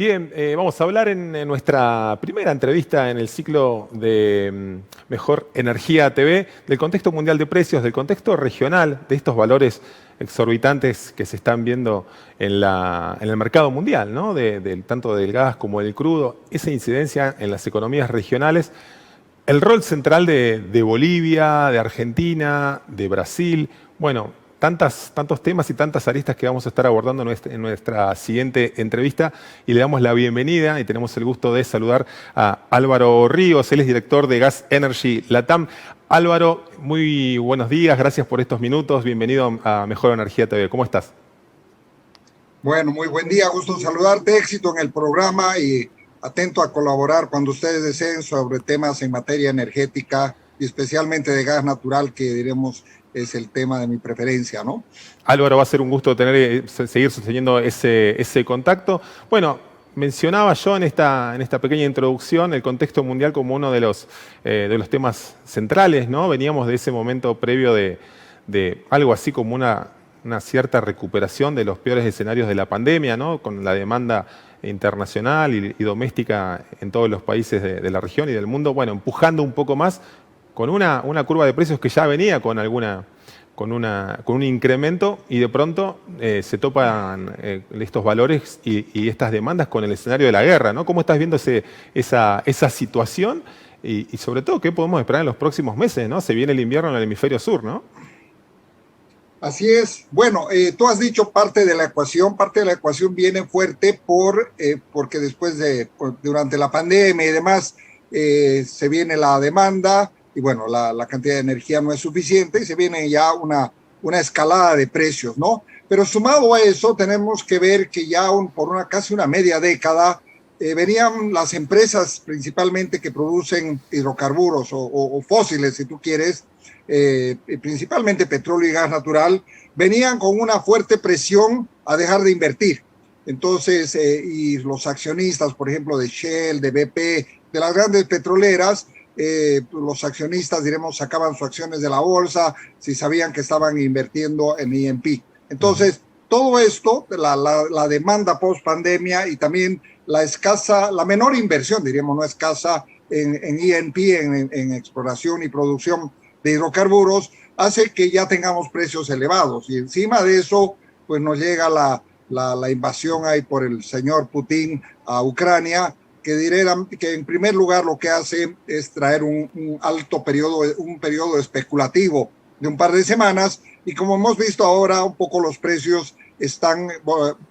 Bien, vamos a hablar en nuestra primera entrevista en el ciclo de Mejor Energía TV del contexto mundial de precios, del contexto regional, de estos valores exorbitantes que se están viendo en el mercado mundial, ¿no? Tanto del gas como del crudo, esa incidencia en las economías regionales, el rol central de Bolivia, de Argentina, de Brasil, bueno, tantos temas y tantas aristas que vamos a estar abordando en nuestra siguiente entrevista, y le damos la bienvenida y tenemos el gusto de saludar a Álvaro Ríos. Él es director de Gas Energy Latam. Álvaro, muy buenos días, gracias por estos minutos, bienvenido a Mejor Energía TV. ¿Cómo estás? Bueno, muy buen día, gusto en saludarte, éxito en el programa y atento a colaborar cuando ustedes deseen sobre temas en materia energética y especialmente de gas natural, que diremos es el tema de mi preferencia, ¿no? Álvaro, va a ser un gusto seguir sosteniendo ese contacto. Bueno, mencionaba yo en esta pequeña introducción el contexto mundial como uno de los temas centrales, ¿no? Veníamos de ese momento previo de algo así como una cierta recuperación de los peores escenarios de la pandemia, ¿no? Con la demanda internacional y doméstica en todos los países de la región y del mundo, bueno, empujando un poco más con una curva de precios que ya venía con un incremento, y de pronto se topan estos valores y estas demandas con el escenario de la guerra, ¿no? ¿Cómo estás viendo esa situación? Y sobre todo, ¿qué podemos esperar en los próximos meses, ¿no? Se viene el invierno en el hemisferio sur, ¿no? Así es. Bueno, tú has dicho parte de la ecuación viene fuerte porque después durante la pandemia y demás, se viene la demanda y bueno, la cantidad de energía no es suficiente y se viene ya una escalada de precios, ¿no? Pero sumado a eso, tenemos que ver que ya por casi una media década venían las empresas principalmente que producen hidrocarburos o fósiles, si tú quieres, principalmente petróleo y gas natural, venían con una fuerte presión a dejar de invertir. Entonces, y los accionistas, por ejemplo, de Shell, de BP, de las grandes petroleras, los accionistas, diremos, sacaban sus acciones de la bolsa si sabían que estaban invirtiendo en E&P. Entonces, todo esto, la demanda post pandemia y también la menor inversión, diríamos, no escasa en E&P, en exploración y producción de hidrocarburos, hace que ya tengamos precios elevados. Y encima de eso, pues nos llega la invasión ahí por el señor Putin a Ucrania, que en primer lugar lo que hace es traer un periodo especulativo de un par de semanas, y como hemos visto ahora, un poco los precios están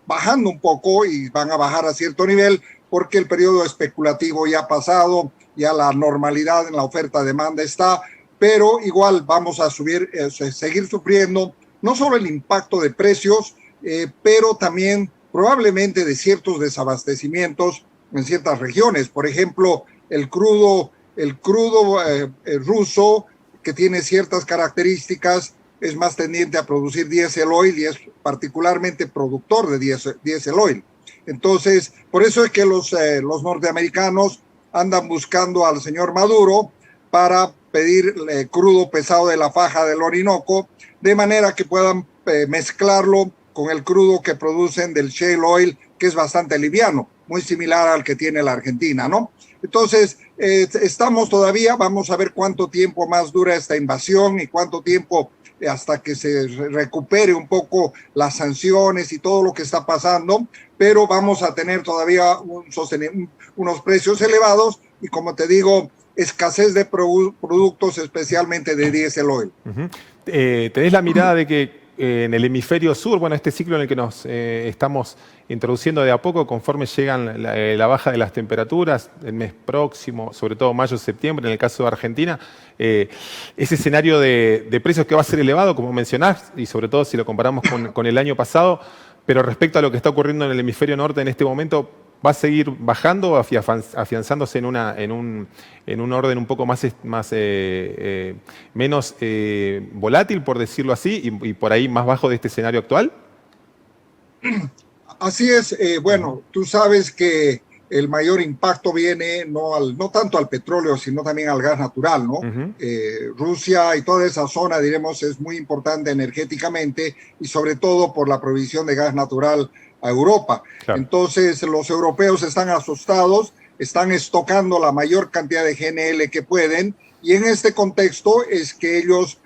bajando un poco y van a bajar a cierto nivel porque el periodo especulativo ya ha pasado, ya la normalidad en la oferta-demanda está, pero igual vamos a seguir sufriendo no solo el impacto de precios, pero también probablemente de ciertos desabastecimientos en ciertas regiones. Por ejemplo, el crudo ruso, que tiene ciertas características, es más tendiente a producir diésel oil y es particularmente productor de diésel oil. Entonces, por eso es que los norteamericanos andan buscando al señor Maduro para pedir crudo pesado de la faja del Orinoco, de manera que puedan mezclarlo con el crudo que producen del shale oil, que es bastante liviano, muy similar al que tiene la Argentina, ¿no? Entonces, estamos todavía, vamos a ver cuánto tiempo más dura esta invasión y cuánto tiempo hasta que se recupere un poco las sanciones y todo lo que está pasando, pero vamos a tener todavía unos precios elevados y, como te digo, escasez de productos, especialmente de diésel oil. ¿Tenés la mirada de que en el hemisferio sur, bueno, este ciclo en el que nos estamos introduciendo de a poco, conforme llegan la baja de las temperaturas, el mes próximo, sobre todo mayo, septiembre, en el caso de Argentina, ese escenario de precios que va a ser elevado, como mencionás, y sobre todo si lo comparamos con el año pasado, pero respecto a lo que está ocurriendo en el hemisferio norte en este momento, ¿va a seguir bajando o afianzándose en un orden un poco menos volátil, por decirlo así, y por ahí más bajo de este escenario actual? Así es. Bueno, tú sabes que el mayor impacto viene no tanto al petróleo, sino también al gas natural, ¿no? Rusia y toda esa zona, diremos, es muy importante energéticamente y sobre todo por la provisión de gas natural a Europa. Claro. Entonces los europeos están asustados, están estocando la mayor cantidad de GNL que pueden, y en este contexto es que ellos,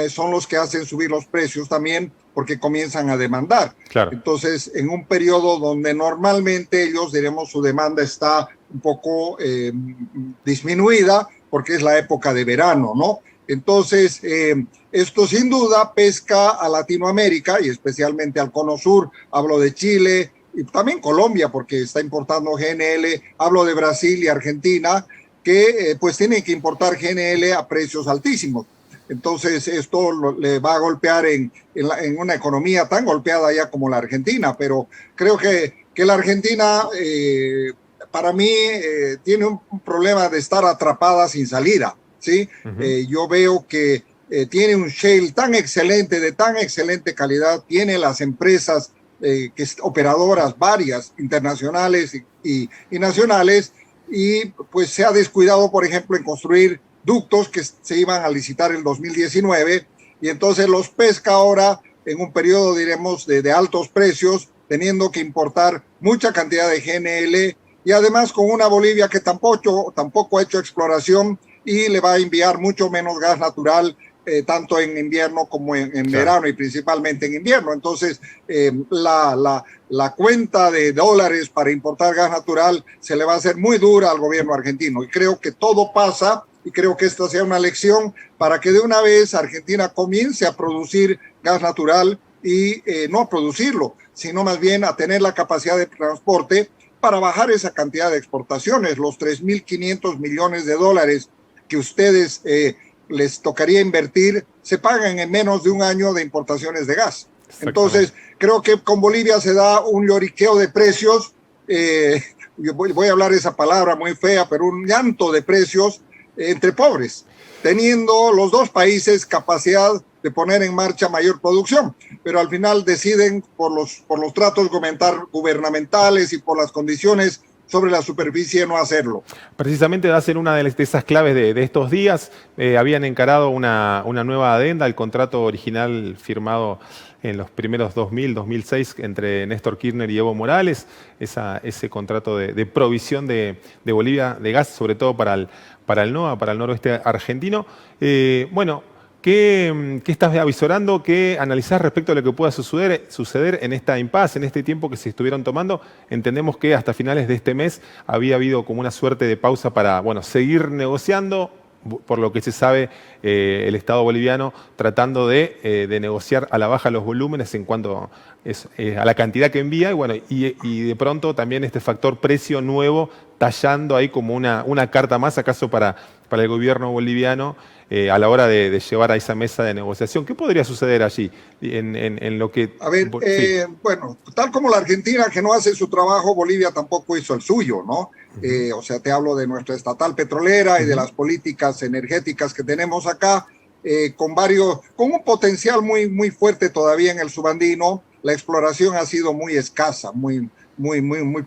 son los que hacen subir los precios también, porque comienzan a demandar. Claro. Entonces, en un periodo donde normalmente ellos, su demanda está un poco disminuida, porque es la época de verano, ¿no? Entonces, esto sin duda pesca a Latinoamérica y especialmente al Cono Sur. Hablo de Chile y también Colombia, porque está importando GNL. Hablo de Brasil y Argentina, que pues tienen que importar GNL a precios altísimos. Entonces, esto le va a golpear en una economía tan golpeada ya como la Argentina, pero creo que la Argentina, para mí, tiene un problema de estar atrapada sin salida, ¿sí? Yo veo que tiene un shale tan excelente, de tan excelente calidad, tiene las empresas operadoras varias, internacionales y nacionales, y pues se ha descuidado, por ejemplo, en construir ductos que se iban a licitar en 2019, y entonces los pesca ahora en un periodo, de altos precios, teniendo que importar mucha cantidad de GNL, y además con una Bolivia que tampoco ha hecho exploración y le va a enviar mucho menos gas natural, tanto en invierno como en verano, y principalmente en invierno. Entonces, la cuenta de dólares para importar gas natural se le va a hacer muy dura al gobierno argentino, y creo que todo pasa, y creo que esta sea una lección para que de una vez Argentina comience a producir gas natural, y no a producirlo, sino más bien a tener la capacidad de transporte para bajar esa cantidad de exportaciones. Los 3.500 millones de dólares que ustedes les tocaría invertir se pagan en menos de un año de importaciones de gas. Entonces, creo que con Bolivia se da un lloriqueo de precios, yo voy a hablar esa palabra muy fea, pero un llanto de precios entre pobres, teniendo los dos países capacidad de poner en marcha mayor producción, pero al final deciden por los tratos gubernamentales y por las condiciones sobre la superficie no hacerlo. Precisamente va a ser una de esas claves de estos días. Habían encarado una nueva adenda al contrato original firmado en los primeros 2006 entre Néstor Kirchner y Evo Morales, ese contrato de provisión de Bolivia de gas, sobre todo para el NOA, para el noroeste argentino. ¿Qué estás avisorando? ¿Qué analizás respecto a lo que pueda suceder en esta impasse, en este tiempo que se estuvieron tomando? Entendemos que hasta finales de este mes había habido como una suerte de pausa para seguir negociando. Por lo que se sabe, el Estado boliviano tratando de negociar a la baja los volúmenes en cuanto a la cantidad que envía, y de pronto también este factor precio nuevo tallando ahí como una carta más, acaso para el gobierno boliviano a la hora de llevar a esa mesa de negociación. ¿Qué podría suceder allí en lo que... A ver, sí. Tal como la Argentina, que no hace su trabajo, Bolivia tampoco hizo el suyo, ¿no? O sea, te hablo de nuestra estatal petrolera y de las políticas energéticas que tenemos acá, con un potencial muy, muy fuerte todavía en el subandino. La exploración ha sido muy escasa, muy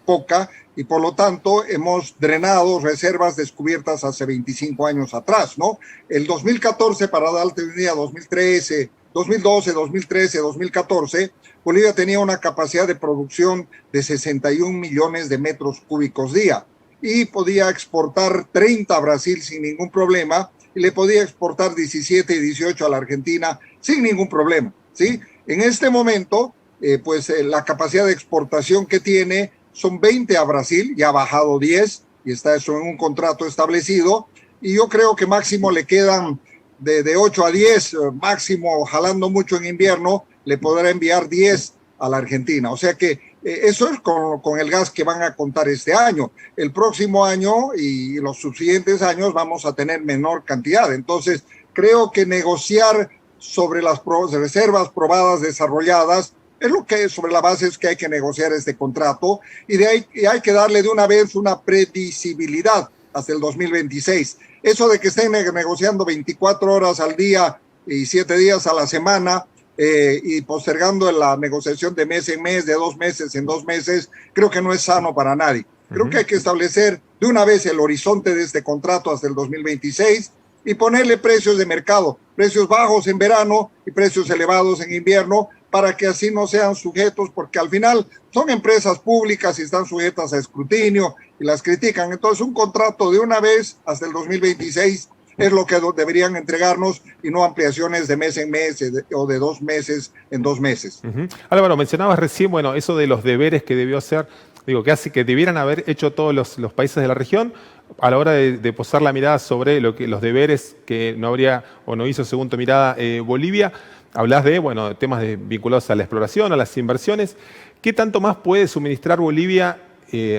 poca, y por lo tanto hemos drenado reservas descubiertas hace 25 años atrás, ¿no? El 2014, para darte una idea, 2012, 2013, 2014, Bolivia tenía una capacidad de producción de 61 millones de metros cúbicos día, y podía exportar 30 a Brasil sin ningún problema, y le podía exportar 17 y 18 a la Argentina sin ningún problema, ¿sí? En este momento, la capacidad de exportación que tiene son 20 a Brasil, ya ha bajado 10, y está eso en un contrato establecido, y yo creo que máximo le quedan de 8 a 10, máximo jalando mucho en invierno, le podrá enviar 10 a la Argentina. O sea que eso es con el gas que van a contar este año. El próximo año y los subsiguientes años vamos a tener menor cantidad. Entonces, creo que negociar sobre las reservas probadas, desarrolladas, es lo que sobre la base es que hay que negociar este contrato, y de ahí hay que darle de una vez una previsibilidad hasta el 2026. Eso de que estén negociando 24 horas al día y 7 días a la semana, y postergando la negociación de mes en mes, de 2 meses en 2 meses, creo que no es sano para nadie. Creo que hay que establecer de una vez el horizonte de este contrato hasta el 2026 y ponerle precios de mercado, precios bajos en verano y precios elevados en invierno, para que así no sean sujetos, porque al final son empresas públicas y están sujetas a escrutinio y las critican. Entonces, un contrato de una vez hasta el 2026 es lo que deberían entregarnos y no ampliaciones de mes en mes o de 2 meses en 2 meses. Álvaro, mencionabas recién, bueno, eso de los deberes que debió hacer, digo, que hace que debieran haber hecho todos los países de la región a la hora de posar la mirada sobre los deberes que no habría o no hizo, según tu mirada, Bolivia. Hablas de, bueno, temas vinculados a la exploración, a las inversiones. ¿Qué tanto más puede suministrar Bolivia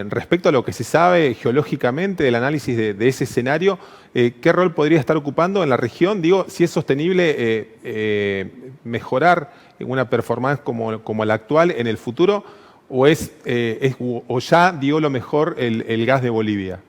respecto a lo que se sabe geológicamente del análisis de ese escenario? ¿Qué rol podría estar ocupando en la región? Digo, si es sostenible mejorar una performance como la actual en el futuro, o ya dio lo mejor el gas de Bolivia.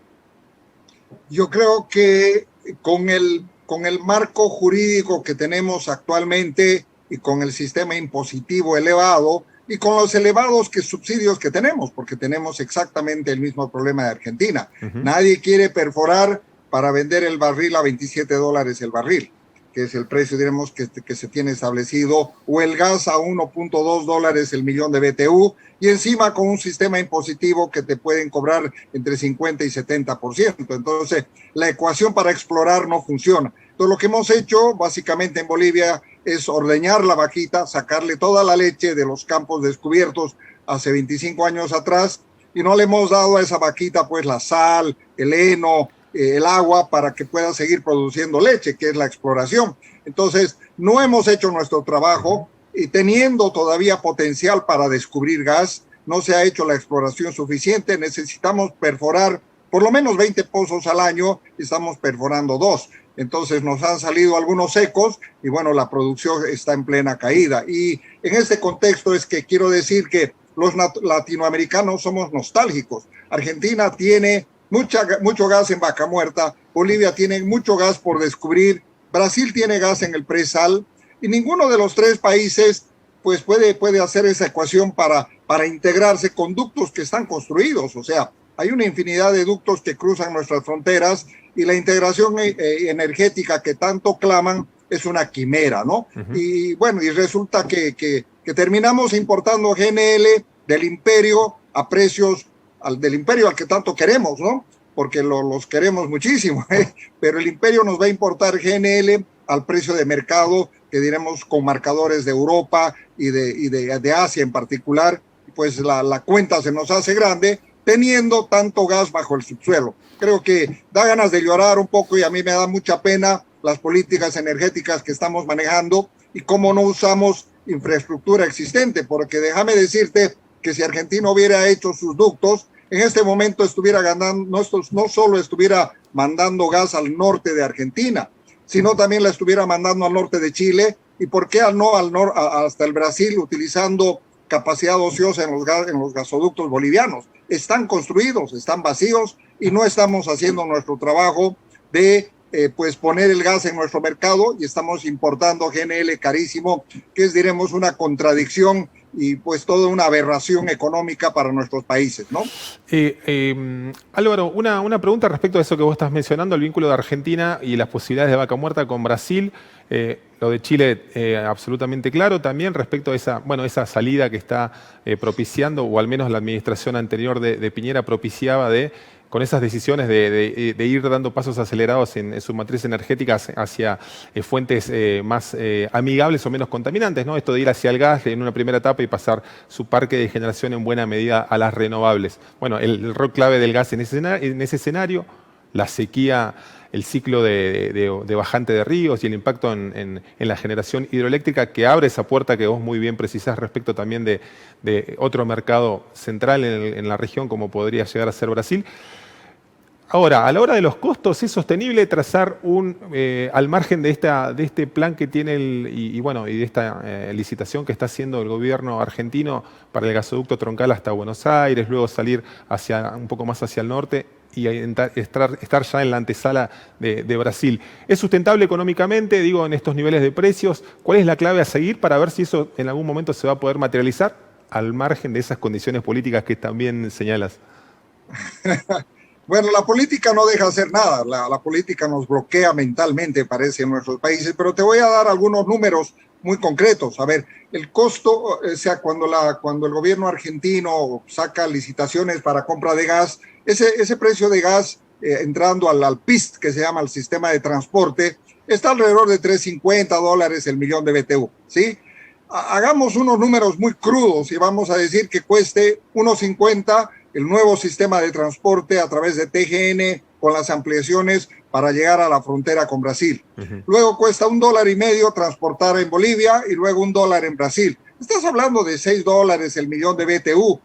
Yo creo que con el marco jurídico que tenemos actualmente y con el sistema impositivo elevado y con los elevados subsidios que tenemos, porque tenemos exactamente el mismo problema de Argentina. Nadie quiere perforar para vender el barril a $27 el barril, que es el precio, diremos, que se tiene establecido, o el gas a $1.2 el millón de BTU, y encima con un sistema impositivo que te pueden cobrar entre 50 y 70%. Entonces, la ecuación para explorar no funciona. Entonces, lo que hemos hecho básicamente en Bolivia es ordeñar la vaquita, sacarle toda la leche de los campos descubiertos hace 25 años atrás, y no le hemos dado a esa vaquita pues la sal, el heno, el agua para que pueda seguir produciendo leche, que es la exploración. Entonces, no hemos hecho nuestro trabajo y teniendo todavía potencial para descubrir gas, no se ha hecho la exploración suficiente. Necesitamos perforar por lo menos 20 pozos al año y estamos perforando 2. Entonces nos han salido algunos secos y bueno, la producción está en plena caída. Y en este contexto es que quiero decir que los latinoamericanos somos nostálgicos. Argentina tiene mucho gas en Vaca Muerta, Bolivia tiene mucho gas por descubrir, Brasil tiene gas en el presal, y ninguno de los 3 países pues puede hacer esa ecuación para integrarse con ductos que están construidos. O sea, hay una infinidad de ductos que cruzan nuestras fronteras y la integración energética que tanto claman es una quimera, ¿no? Y bueno, y resulta que terminamos importando GNL del imperio a precios del imperio al que tanto queremos, ¿no? Porque los queremos muchísimo, pero el imperio nos va a importar GNL al precio de mercado, que diremos con marcadores de Europa y de Asia en particular. Pues la cuenta se nos hace grande teniendo tanto gas bajo el subsuelo. Creo que da ganas de llorar un poco y a mí me da mucha pena las políticas energéticas que estamos manejando y cómo no usamos infraestructura existente, porque déjame decirte que si Argentina hubiera hecho sus ductos, en este momento estuviera ganando, no solo estuviera mandando gas al norte de Argentina, sino también la estuviera mandando al norte de Chile, y por qué no hasta el Brasil, utilizando capacidad ociosa en los gasoductos bolivianos. Están construidos, están vacíos y no estamos haciendo nuestro trabajo de pues poner el gas en nuestro mercado y estamos importando GNL carísimo, que es, diremos, una contradicción y pues toda una aberración económica para nuestros países, ¿no? Álvaro, una pregunta respecto a eso que vos estás mencionando, el vínculo de Argentina y las posibilidades de Vaca Muerta con Brasil. Lo de Chile absolutamente claro. También respecto a esa salida que está propiciando, o al menos la administración anterior de Piñera propiciaba con esas decisiones de ir dando pasos acelerados en su matriz energética hacia fuentes más amigables o menos contaminantes, ¿no? Esto de ir hacia el gas en una primera etapa y pasar su parque de generación en buena medida a las renovables. Bueno, el rol clave del gas en ese escenario, la sequía, el ciclo de bajante de ríos y el impacto en la generación hidroeléctrica, que abre esa puerta que vos muy bien precisás respecto también de otro mercado central en la región como podría llegar a ser Brasil. Ahora, a la hora de los costos, ¿es sostenible trazar al margen de este plan que tiene y de esta licitación que está haciendo el gobierno argentino para el gasoducto troncal hasta Buenos Aires, luego salir un poco más hacia el norte y estar ya en la antesala de Brasil? ¿Es sustentable económicamente, digo, en estos niveles de precios? ¿Cuál es la clave a seguir para ver si eso en algún momento se va a poder materializar al margen de esas condiciones políticas que también señalas? Bueno, la política no deja hacer nada, la política nos bloquea mentalmente, parece, en nuestros países, pero te voy a dar algunos números muy concretos. A ver, el costo, o sea, cuando el gobierno argentino saca licitaciones para compra de gas, ese precio de gas entrando al PIST, que se llama el sistema de transporte, está alrededor de $3.50 el millón de BTU, ¿sí? Hagamos unos números muy crudos y vamos a decir que cueste 1.50 el nuevo sistema de transporte a través de TGN con las ampliaciones para llegar a la frontera con Brasil. Luego cuesta $1.50 transportar en Bolivia y luego $1 en Brasil. Estás hablando de $6 el millón de BTU.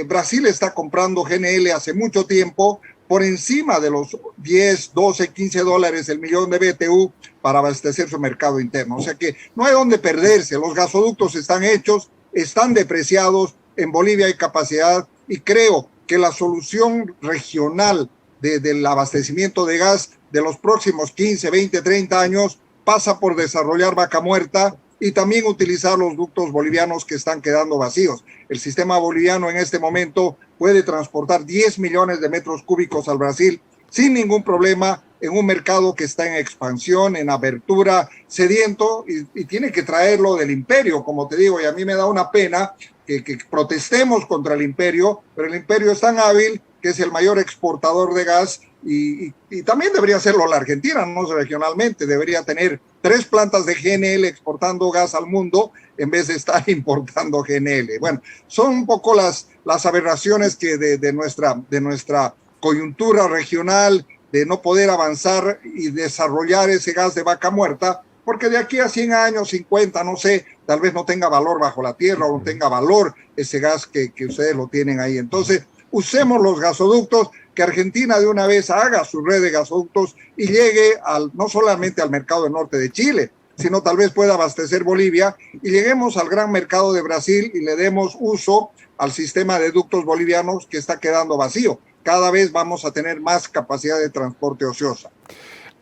Brasil está comprando GNL hace mucho tiempo por encima de los 10, 12, 15 dólares el millón de BTU para abastecer su mercado interno. O sea que no hay dónde perderse. Los gasoductos están hechos, están depreciados. En Bolivia hay capacidad y creo que la solución regional del abastecimiento de gas de los próximos 15, 20, 30 años pasa por desarrollar Vaca Muerta y también utilizar los ductos bolivianos que están quedando vacíos. El sistema boliviano en este momento puede transportar 10 millones de metros cúbicos al Brasil sin ningún problema en un mercado que está en expansión, en apertura, sediento y tiene que traerlo del imperio, como te digo, y a mí me da una pena que protestemos contra el imperio, pero el imperio es tan hábil que es el mayor exportador de gas y también debería hacerlo la Argentina, no regionalmente, debería tener 3 plantas de GNL exportando gas al mundo en vez de estar importando GNL. Bueno, son un poco las aberraciones que de nuestra coyuntura regional, de no poder avanzar y desarrollar ese gas de Vaca Muerta, porque de aquí a 100 años, 50, no sé, tal vez no tenga valor bajo la tierra o no tenga valor ese gas que ustedes lo tienen ahí. Entonces, usemos los gasoductos, que Argentina de una vez haga su red de gasoductos y llegue no solamente al mercado del norte de Chile, sino tal vez pueda abastecer Bolivia y lleguemos al gran mercado de Brasil y le demos uso al sistema de ductos bolivianos que está quedando vacío. Cada vez vamos a tener más capacidad de transporte ociosa.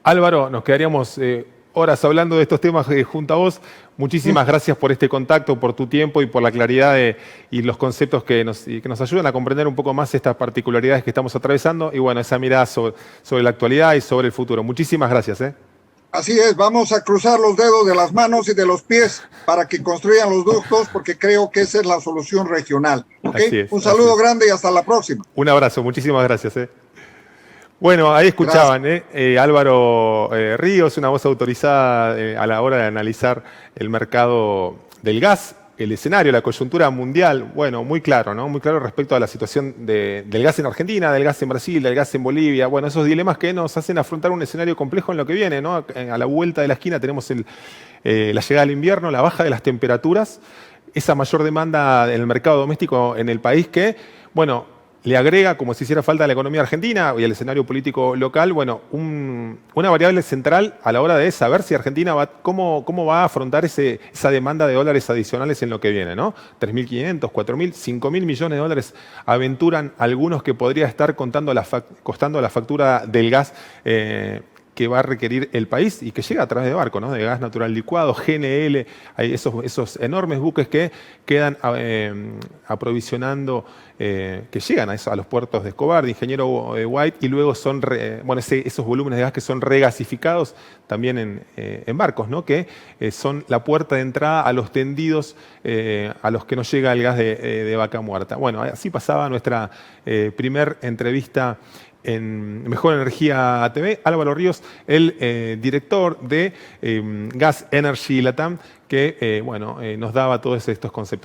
Álvaro, nos quedaríamos horas hablando de estos temas junto a vos. Muchísimas gracias por este contacto, por tu tiempo y por la claridad y los conceptos que nos ayudan a comprender un poco más estas particularidades que estamos atravesando y bueno, esa mirada sobre la actualidad y sobre el futuro. Muchísimas gracias. Así es, vamos a cruzar los dedos de las manos y de los pies para que construyan los ductos porque creo que esa es la solución regional. ¿Okay? Un saludo grande y hasta la próxima. Un abrazo, muchísimas gracias. Bueno, ahí escuchaban, Álvaro Ríos, una voz autorizada a la hora de analizar el mercado del gas, el escenario, la coyuntura mundial, bueno, muy claro, ¿no? Muy claro respecto a la situación del gas en Argentina, del gas en Brasil, del gas en Bolivia, bueno, esos dilemas que nos hacen afrontar un escenario complejo en lo que viene, ¿no? A la vuelta de la esquina tenemos la llegada del invierno, la baja de las temperaturas, esa mayor demanda en el mercado doméstico en el país que, bueno, le agrega, como si hiciera falta a la economía argentina y al escenario político local, bueno, una variable central a la hora de saber si Argentina cómo va a afrontar esa demanda de dólares adicionales en lo que viene, ¿no? 3.500, 4.000, 5.000 millones de dólares aventuran algunos que podría estar costando la factura del gas que va a requerir el país y que llega a través de barco, ¿no? De gas natural licuado, GNL, hay esos enormes buques que quedan aprovisionando, que llegan a los puertos de Escobar, de Ingeniero White, y luego son, esos volúmenes de gas que son regasificados también en barcos, ¿no? Que son la puerta de entrada a los tendidos a los que nos llega el gas de Vaca Muerta. Bueno, así pasaba nuestra primer entrevista en Mejor Energía TV, Álvaro Ríos, el director de Gas Energy Latam, que nos daba todos estos conceptos.